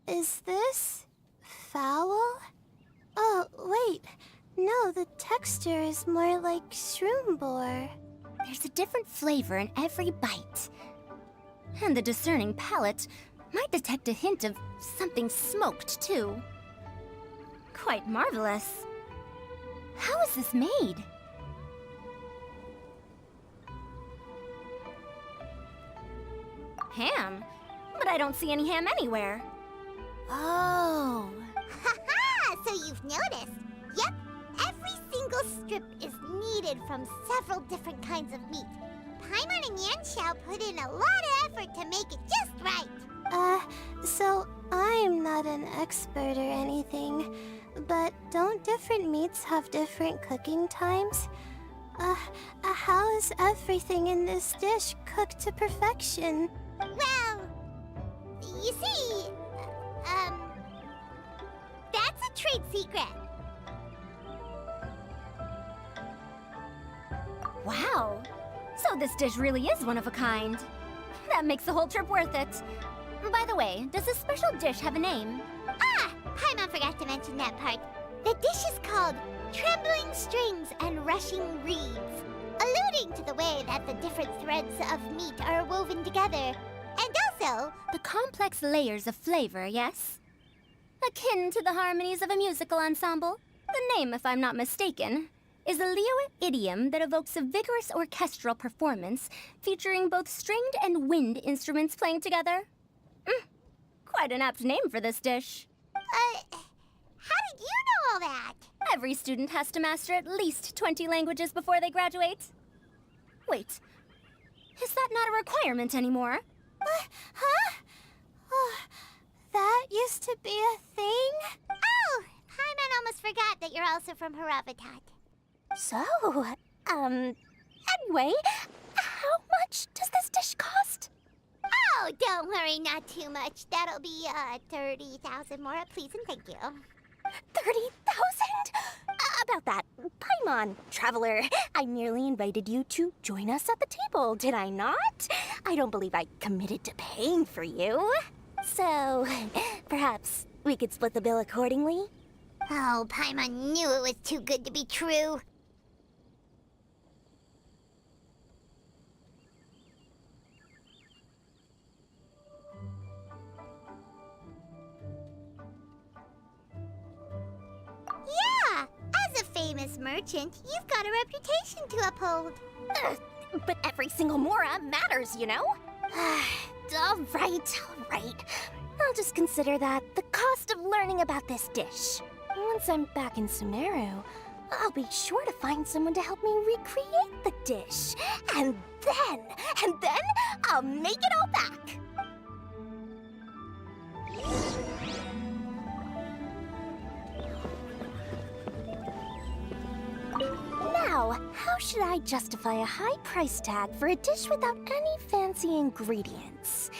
Is this foul? Oh, wait. No, the texture is more like shroom boar. There's a different flavor in every bite. And the discerning palate might detect a hint of something smoked, too. Quite marvelous. How is this made? Ham? But I don't see any ham anywhere. Oh. Haha! So you've noticed. Yep, every single strip is kneaded from several different kinds of meat. Paimon and Yanxiao put in a lot of effort to make it just right. So I'm not an expert or anything, but don't different meats have different cooking times? How is everything in this dish cooked to perfection? Well, you see, that's a trade secret. Wow. So this dish really is one of a kind. That makes the whole trip worth it. By the way, does this special dish have a name? Paimon forgot to mention that part. The dish is called Trembling Strings and Rushing Reeds, alluding to the way that the different threads of meat are woven together. And also, The complex layers of flavor, yes? Akin to the harmonies of a musical ensemble. The name, if I'm not mistaken, is a Liyue idiom that evokes a vigorous orchestral performance featuring both stringed and wind instruments playing together. Quite an apt name for this dish. how did you know all that? Every student has to master at least 20 languages before they graduate. Wait, is that not a requirement anymore? Huh? Oh, that used to be a thing? Oh, Paimon almost forgot that you're also from Haravatat. So, anyway, how much does this dish cost? Oh, don't worry, not too much. That'll be 30,000 mora, please and thank you. 30,000? About that, Paimon, traveler, I merely invited you to join us at the table, did I not? I don't believe I committed to paying for you. So, perhaps we could split the bill accordingly? Oh, Paimon knew it was too good to be true. Yeah, as a famous merchant, you've got a reputation to uphold. But every single mora matters, you know? All right. I'll just consider that the cost of learning about this dish. Once I'm back in Sumeru, I'll be sure to find someone to help me recreate the dish. And then I'll make it all back. Now, how should I justify a high price tag for a dish without any fancy ingredients?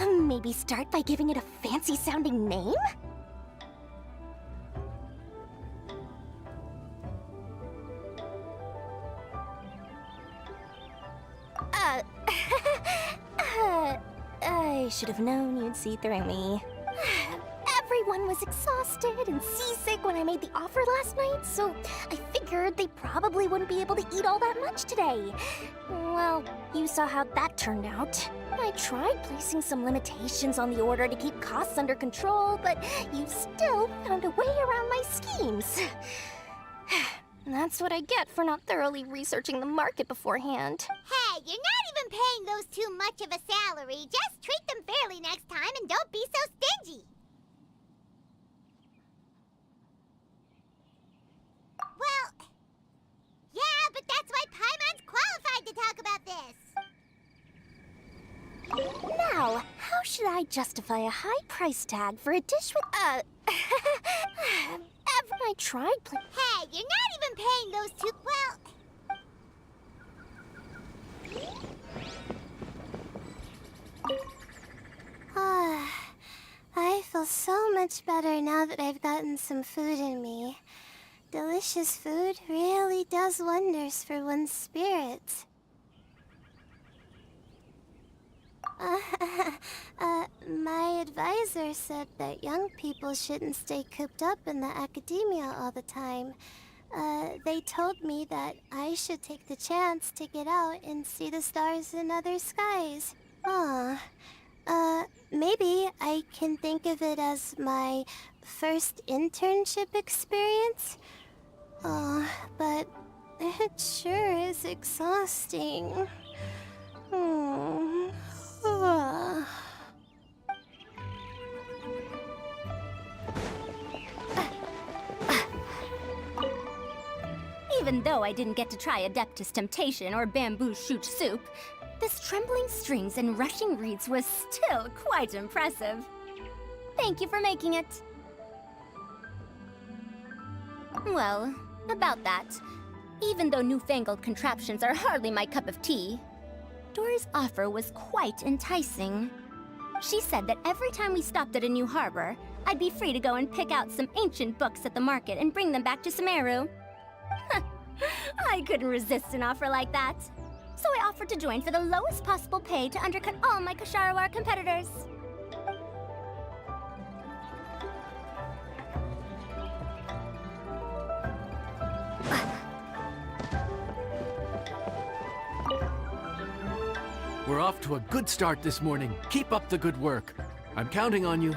Maybe start by giving it a fancy-sounding name? I should have known you'd see through me. Everyone was exhausted and seasick when I made the offer last night, so I figured they probably wouldn't be able to eat all that much today. Well, you saw how that turned out. I tried placing some limitations on the order to keep costs under control, but you still found a way around my schemes. That's what I get for not thoroughly researching the market beforehand. Hey, you're not even paying those too much of a salary. Just treat them fairly next time and don't be so stingy. Well, yeah, but that's why Paimon's qualified to talk about this. Now, how should I justify a high price tag for a dish with, Haven't I tried Hey, you're not even paying those two, I feel so much better now that I've gotten some food in me. Delicious food really does wonders for one's spirits. My advisor said that young people shouldn't stay cooped up in the academia all the time. They told me that I should take the chance to get out and see the stars in other skies. Maybe I can think of it as my first internship experience. But it sure is exhausting. Even though I didn't get to try Adeptus Temptation or Bamboo Shoot Soup, this trembling strings and rushing reeds was still quite impressive. Thank you for making it. Well, about that, even though newfangled contraptions are hardly my cup of tea, Dory's offer was quite enticing. She said that every time we stopped at a new harbor, I'd be free to go and pick out some ancient books at the market and bring them back to Sumeru. I couldn't resist an offer like that. So I offered to join for the lowest possible pay to undercut all my Ksharawar competitors. We're off to a good start this morning. Keep up the good work. I'm counting on you.